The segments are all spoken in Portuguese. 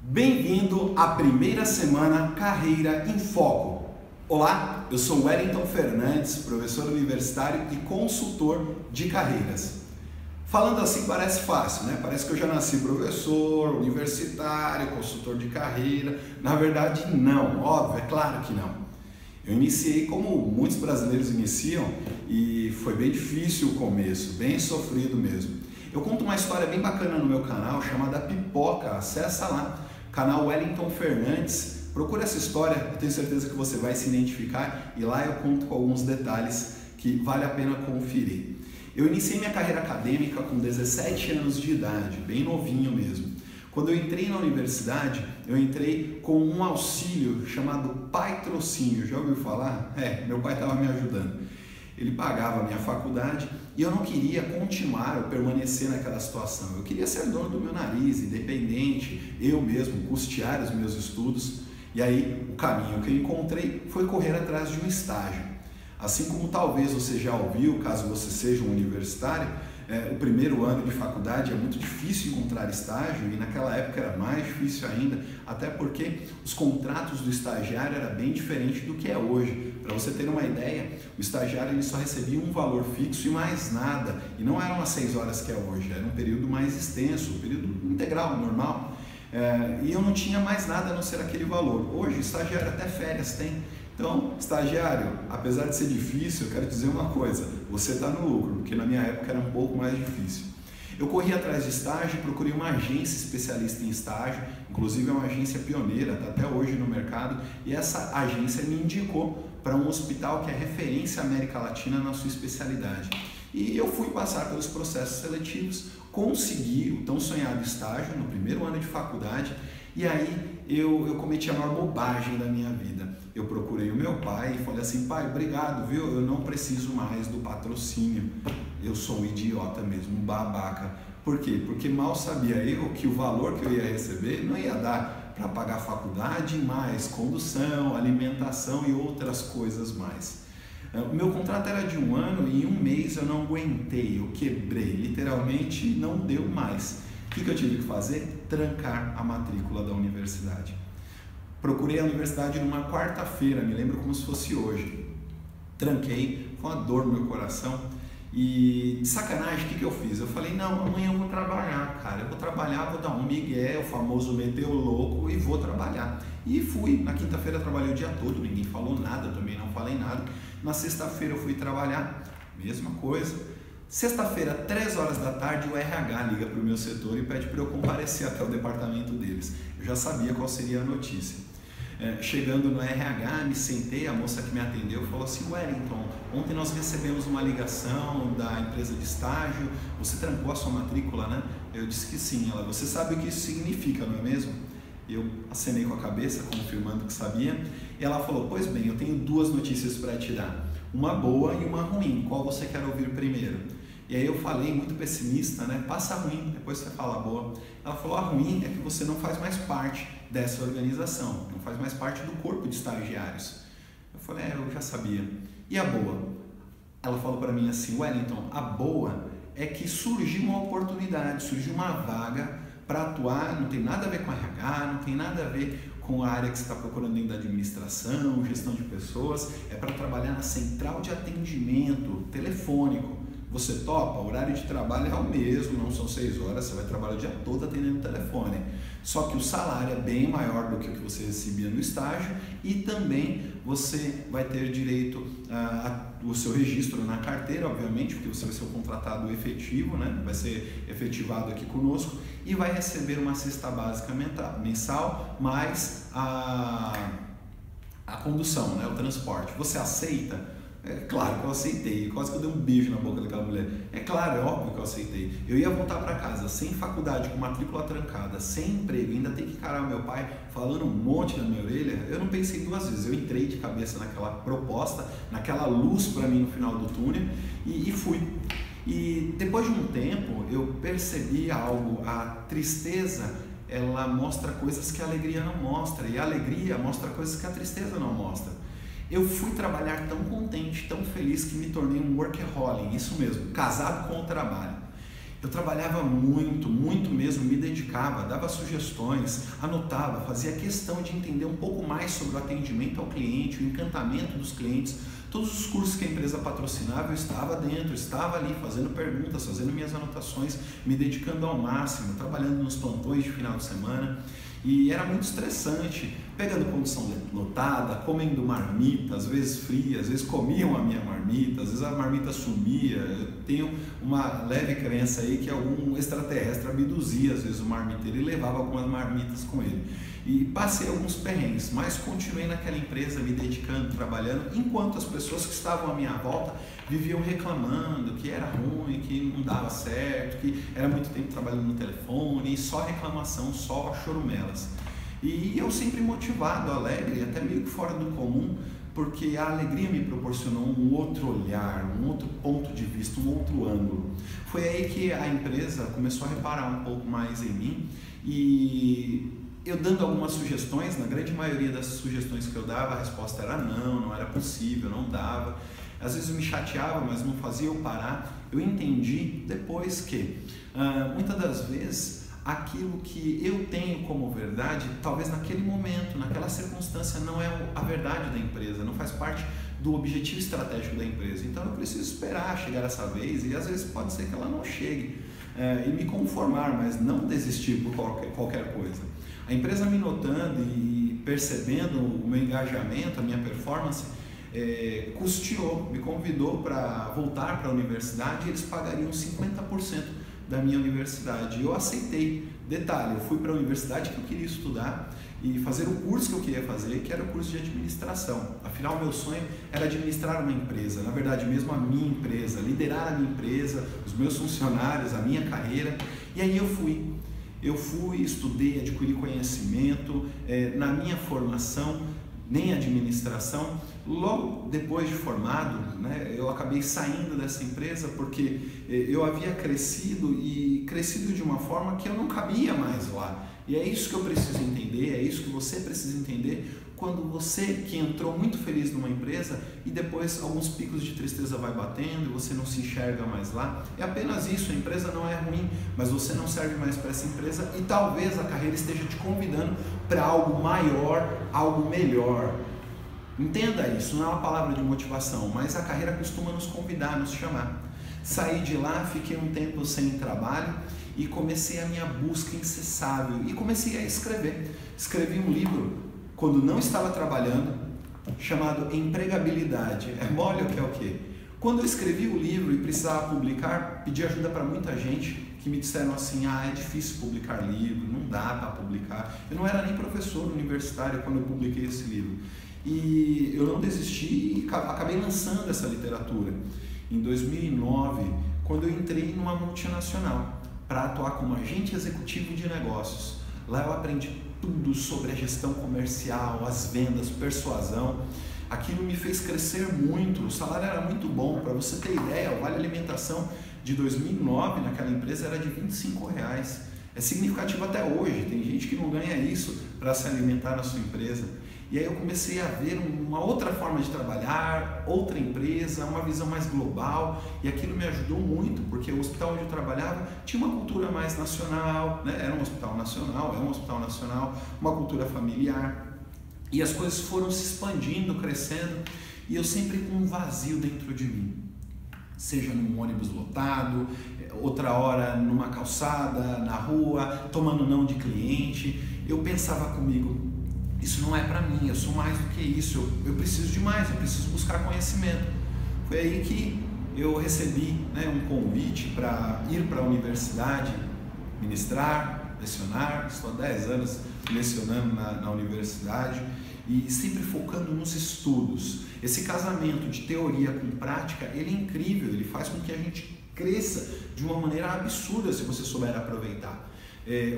Bem-vindo à primeira semana Carreira em Foco. Olá, eu sou Wellington Fernandes, professor universitário e consultor de carreiras. Falando assim parece fácil, né? Parece que eu já nasci professor, universitário, consultor de carreira. Na verdade, não, óbvio, é claro que não. Eu iniciei como muitos brasileiros iniciam e foi bem difícil o começo, bem sofrido mesmo. Eu conto uma história bem bacana no meu canal chamada Pipoca, acessa lá. Canal Wellington Fernandes, procura essa história, eu tenho certeza que você vai se identificar e lá eu conto com alguns detalhes que vale a pena conferir. Eu iniciei minha carreira acadêmica com 17 anos de idade, bem novinho mesmo. Quando eu entrei na universidade, eu entrei com um auxílio chamado patrocínio, já ouviu falar? Meu pai estava me ajudando. Ele pagava a minha faculdade e eu não queria continuar ou permanecer naquela situação. Eu queria ser dono do meu nariz, independente, eu mesmo, custear os meus estudos. E aí o caminho que eu encontrei foi correr atrás de um estágio. Assim como talvez você já ouviu, caso você seja um universitário, o primeiro ano de faculdade é muito difícil encontrar estágio e naquela época era mais difícil ainda, até porque os contratos do estagiário era bem diferente do que é hoje. Para você ter uma ideia, o estagiário ele só recebia um valor fixo e mais nada, e não eram as 6 horas que é hoje, era um período mais extenso, um período integral, normal, e eu não tinha mais nada a não ser aquele valor. Hoje, estagiário até férias tem. Então, estagiário, apesar de ser difícil, eu quero dizer uma coisa, você está no lucro, porque na minha época era um pouco mais difícil. Eu corri atrás de estágio, procurei uma agência especialista em estágio, inclusive é uma agência pioneira, está até hoje no mercado, e essa agência me indicou para um hospital que é referência América Latina na sua especialidade. E eu fui passar pelos processos seletivos, consegui o tão sonhado estágio no primeiro ano de faculdade, e aí eu cometi a maior bobagem da minha vida. Eu procurei o meu pai e falei assim: pai, obrigado, viu? Eu não preciso mais do patrocínio. Eu sou um idiota mesmo, um babaca. Por quê? Porque mal sabia eu que o valor que eu ia receber não ia dar para pagar a faculdade, mais condução, alimentação e outras coisas mais. O meu contrato era de 1 ano e em 1 mês eu não aguentei, eu quebrei, literalmente não deu mais. O que eu tive que fazer? Trancar a matrícula da universidade. Procurei a universidade numa quarta-feira, me lembro como se fosse hoje. Tranquei, com a dor no meu coração e de sacanagem, o que eu fiz? Eu falei, não, amanhã eu vou trabalhar, cara, eu vou trabalhar, vou dar um migué, o famoso meter o louco e vou trabalhar. E fui, na quinta-feira trabalhei o dia todo, ninguém falou nada, eu também não falei nada. Na sexta-feira eu fui trabalhar, mesma coisa. Sexta-feira, 3 horas da tarde, o RH liga para o meu setor e pede para eu comparecer até o departamento deles. Eu já sabia qual seria a notícia. Chegando no RH, me sentei, a moça que me atendeu falou assim: Wellington, ontem nós recebemos uma ligação da empresa de estágio, você trancou a sua matrícula, né? Eu disse que sim. Ela, você sabe o que isso significa, não é mesmo? Eu acenei com a cabeça, confirmando que sabia. E ela falou: pois bem, eu tenho 2 notícias para te dar. Uma boa e uma ruim, qual você quer ouvir primeiro? E aí eu falei, muito pessimista, né? Passa a ruim, depois você fala a boa. Ela falou, a ruim é que você não faz mais parte dessa organização, não faz mais parte do corpo de estagiários. Eu falei, eu já sabia. E a boa? Ela falou para mim assim, Wellington, a boa é que surgiu uma oportunidade, surgiu uma vaga para atuar, não tem nada a ver com RH, não tem nada a ver com a área que você está procurando dentro da administração, gestão de pessoas, é para trabalhar na central de atendimento telefônico. Você topa? O horário de trabalho é o mesmo, não são 6 horas, você vai trabalhar o dia todo atendendo o telefone. Só que o salário é bem maior do que o que você recebia no estágio e também você vai ter direito ao seu registro na carteira, obviamente, porque você vai ser o contratado efetivo, né? Vai ser efetivado aqui conosco e vai receber uma cesta básica mensal mais a condução, né? O transporte. Você aceita? É claro que eu aceitei, quase que eu dei um beijo na boca daquela mulher. É claro, é óbvio que eu aceitei. Eu ia voltar para casa sem faculdade, com matrícula trancada, sem emprego, ainda ter que encarar o meu pai falando um monte na minha orelha. Eu não pensei 2 vezes, eu entrei de cabeça naquela proposta, naquela luz para mim no final do túnel e fui. E depois de um tempo eu percebi algo, a tristeza ela mostra coisas que a alegria não mostra e a alegria mostra coisas que a tristeza não mostra. Eu fui trabalhar tão contente, tão feliz que me tornei um workaholic, isso mesmo, casado com o trabalho. Eu trabalhava muito, muito mesmo, me dedicava, dava sugestões, anotava, fazia questão de entender um pouco mais sobre o atendimento ao cliente, o encantamento dos clientes. Todos os cursos que a empresa patrocinava, eu estava dentro, estava ali fazendo perguntas, fazendo minhas anotações, me dedicando ao máximo, trabalhando nos plantões de final de semana. E era muito estressante, pegando condição lotada, comendo marmita, às vezes fria, às vezes comiam a minha marmita, às vezes a marmita sumia. Eu tenho uma leve crença aí que algum extraterrestre abduzia às vezes o marmiteiro e levava algumas marmitas com ele. E passei alguns perrengues, mas continuei naquela empresa me dedicando, trabalhando, enquanto as pessoas que estavam à minha volta viviam reclamando que era ruim, que não dava certo, que era muito tempo trabalhando no telefone, e só reclamação, só chorumelas. E eu sempre motivado, alegre, até meio que fora do comum, porque a alegria me proporcionou um outro olhar, um outro ponto de vista, um outro ângulo. Foi aí que a empresa começou a reparar um pouco mais em mim e eu dando algumas sugestões, na grande maioria das sugestões que eu dava, a resposta era não, não era possível, não dava. Às vezes eu me chateava, mas não fazia eu parar. Eu entendi depois que, muitas das vezes, aquilo que eu tenho como verdade, talvez naquele momento, naquela circunstância, não é a verdade da empresa, não faz parte do objetivo estratégico da empresa. Então eu preciso esperar chegar essa vez e às vezes pode ser que ela não chegue e me conformar, mas não desistir por qualquer coisa. A empresa me notando e percebendo o meu engajamento, a minha performance, custeou, me convidou para voltar para a universidade e eles pagariam 50% da minha universidade. Eu aceitei. Detalhe, eu fui para a universidade que eu queria estudar e fazer o curso que eu queria fazer, que era o curso de administração. Afinal, meu sonho era administrar uma empresa, na verdade mesmo a minha empresa, liderar a minha empresa, os meus funcionários, a minha carreira. E aí eu fui, estudei, adquiri conhecimento. Na minha formação, nem administração, logo depois de formado, né, eu acabei saindo dessa empresa porque eu havia crescido de uma forma que eu não cabia mais lá. E é isso que eu preciso entender, é isso que você precisa entender quando você que entrou muito feliz numa empresa e depois alguns picos de tristeza vai batendo e você não se enxerga mais lá. É apenas isso, a empresa não é ruim, mas você não serve mais para essa empresa e talvez a carreira esteja te convidando para algo maior, algo melhor. Entenda isso, não é uma palavra de motivação, mas a carreira costuma nos convidar, nos chamar. Saí de lá, fiquei um tempo sem trabalho e comecei a minha busca incessável e comecei a escrever. Escrevi um livro quando não estava trabalhando, chamado Empregabilidade. É mole ou que é o quê? Quando eu escrevi o livro e precisava publicar, pedi ajuda para muita gente que me disseram assim, é difícil publicar livro, não dá para publicar. Eu não era nem professor universitário quando eu publiquei esse livro. E eu não desisti e acabei lançando essa literatura. Em 2009, quando eu entrei numa multinacional para atuar como agente executivo de negócios. Lá eu aprendi tudo sobre a gestão comercial, as vendas, persuasão. Aquilo me fez crescer muito, o salário era muito bom. Para você ter ideia, o vale alimentação de 2009 naquela empresa era de R$25. É significativo até hoje, tem gente que não ganha isso para se alimentar na sua empresa. E aí eu comecei a ver uma outra forma de trabalhar, outra empresa, uma visão mais global, e aquilo me ajudou muito, porque o hospital onde eu trabalhava tinha uma cultura mais nacional, né? Era um hospital nacional, uma cultura familiar, e as coisas foram se expandindo, crescendo, e eu sempre com um vazio dentro de mim, seja num ônibus lotado, outra hora numa calçada, na rua, tomando não de cliente. Eu pensava comigo, isso não é para mim, eu sou mais do que isso, eu preciso de mais, eu preciso buscar conhecimento. Foi aí que eu recebi, né, um convite para ir para a universidade, ministrar, lecionar. Estou há 10 anos lecionando na universidade e sempre focando nos estudos. Esse casamento de teoria com prática, ele é incrível, ele faz com que a gente cresça de uma maneira absurda se você souber aproveitar.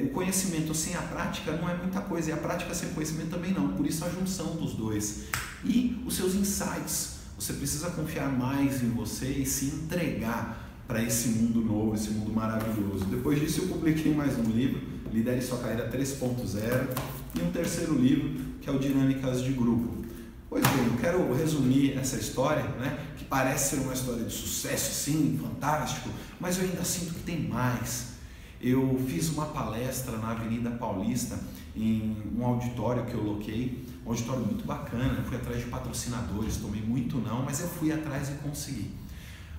O conhecimento sem a prática não é muita coisa, e a prática sem conhecimento também não, por isso a junção dos dois. E os seus insights, você precisa confiar mais em você e se entregar para esse mundo novo, esse mundo maravilhoso. Depois disso eu publiquei mais um livro, Lidere Sua Carreira 3.0, e um terceiro livro, que é o Dinâmicas de Grupo. Pois bem, eu quero resumir essa história, né, que parece ser uma história de sucesso, sim, fantástico, mas eu ainda sinto que tem mais. Eu fiz uma palestra na Avenida Paulista, em um auditório que eu loquei, um auditório muito bacana, eu fui atrás de patrocinadores, tomei muito não, mas eu fui atrás e consegui.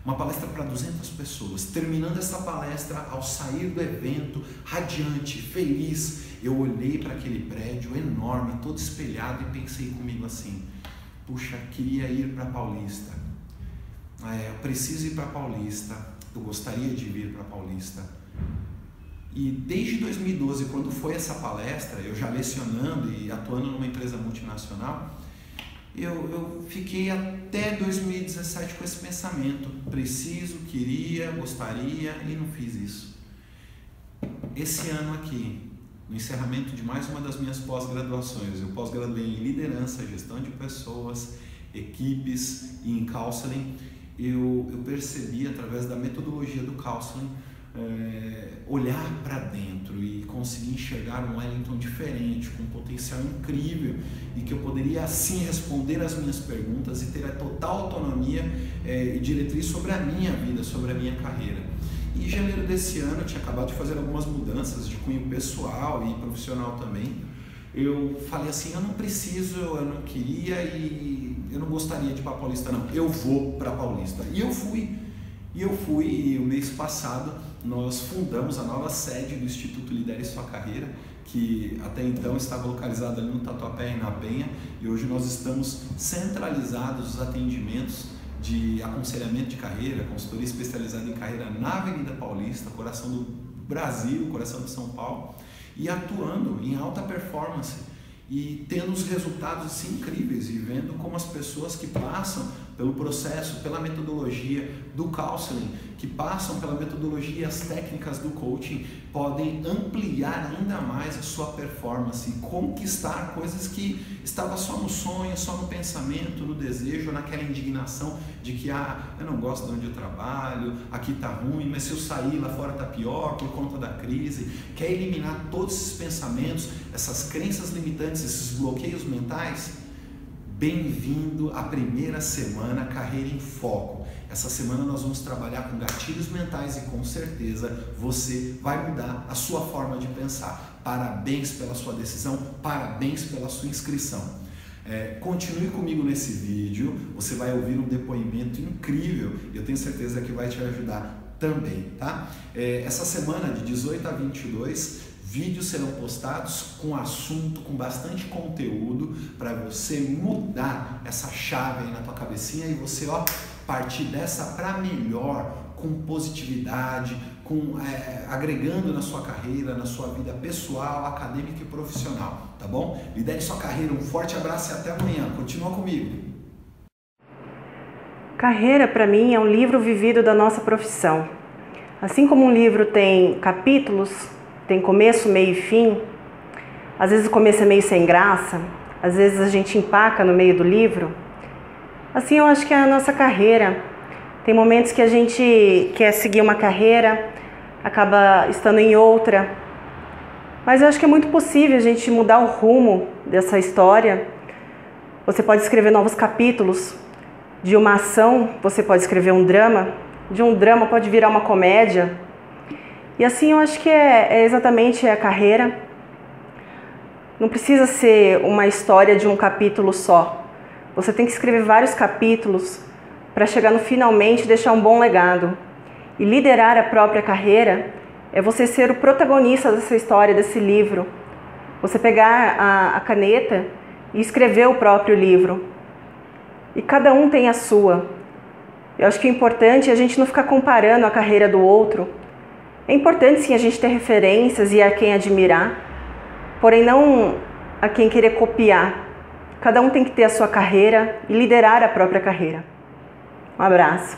Uma palestra para 200 pessoas. Terminando essa palestra, ao sair do evento, radiante, feliz, eu olhei para aquele prédio enorme, todo espelhado e pensei comigo assim, puxa, queria ir para Paulista, eu preciso ir para Paulista, eu gostaria de vir para Paulista. E desde 2012, quando foi essa palestra, eu já lecionando e atuando numa empresa multinacional, eu fiquei até 2017 com esse pensamento, preciso, queria, gostaria e não fiz isso. Esse ano aqui, no encerramento de mais uma das minhas pós-graduações, eu pós-graduei em liderança, gestão de pessoas, equipes e em counseling, eu percebi através da metodologia do counseling, olhar para dentro e conseguir enxergar um Wellington diferente, com um potencial incrível e que eu poderia assim responder as minhas perguntas e ter a total autonomia e diretriz sobre a minha vida, sobre a minha carreira. E em janeiro desse ano eu tinha acabado de fazer algumas mudanças de cunho pessoal e profissional também. Eu falei assim, eu não preciso, eu não queria e eu não gostaria de ir para Paulista não, eu vou para Paulista. E eu fui e o mês passado nós fundamos a nova sede do Instituto Lidere Sua Carreira, que até então estava localizado ali no Tatuapé e na Penha, e hoje nós estamos centralizados os atendimentos de aconselhamento de carreira, consultoria especializada em carreira na Avenida Paulista, coração do Brasil, coração de São Paulo, e atuando em alta performance e tendo os resultados assim, incríveis e vendo como as pessoas que passam pelo processo, pela metodologia do counseling, que passam pela metodologia e as técnicas do coaching, podem ampliar ainda mais a sua performance e conquistar coisas que estavam só no sonho, só no pensamento, no desejo, naquela indignação de que eu não gosto de onde eu trabalho, aqui tá ruim, mas se eu sair lá fora tá pior por conta da crise. Quer eliminar todos esses pensamentos, essas crenças limitantes, esses bloqueios mentais? Bem-vindo à primeira semana Carreira em Foco. Essa semana nós vamos trabalhar com gatilhos mentais e com certeza você vai mudar a sua forma de pensar. Parabéns pela sua decisão, parabéns pela sua inscrição. Continue comigo nesse vídeo, você vai ouvir um depoimento incrível e eu tenho certeza que vai te ajudar também, tá? Essa semana de 18 a 22, vídeos serão postados com assunto, com bastante conteúdo para você mudar essa chave aí na tua cabecinha e você partir dessa para melhor, com positividade, agregando na sua carreira, na sua vida pessoal, acadêmica e profissional, tá bom? Lidere sua carreira, um forte abraço e até amanhã. Continua comigo. Carreira, para mim, é um livro vivido da nossa profissão. Assim como um livro tem capítulos, tem começo, meio e fim, às vezes o começo é meio sem graça, às vezes a gente empaca no meio do livro. Assim eu acho que é a nossa carreira. Tem momentos que a gente quer seguir uma carreira, acaba estando em outra, mas eu acho que é muito possível a gente mudar o rumo dessa história. Você pode escrever novos capítulos. De uma ação, você pode escrever um drama. De um drama pode virar uma comédia. E assim eu acho que é exatamente a carreira. Não precisa ser uma história de um capítulo só. Você tem que escrever vários capítulos para chegar no finalmente e deixar um bom legado. E liderar a própria carreira é você ser o protagonista dessa história, desse livro. Você pegar a caneta e escrever o próprio livro. E cada um tem a sua. Eu acho que o importante é a gente não ficar comparando a carreira do outro. É importante sim a gente ter referências e a quem admirar, porém não a quem querer copiar. Cada um tem que ter a sua carreira e liderar a própria carreira. Um abraço.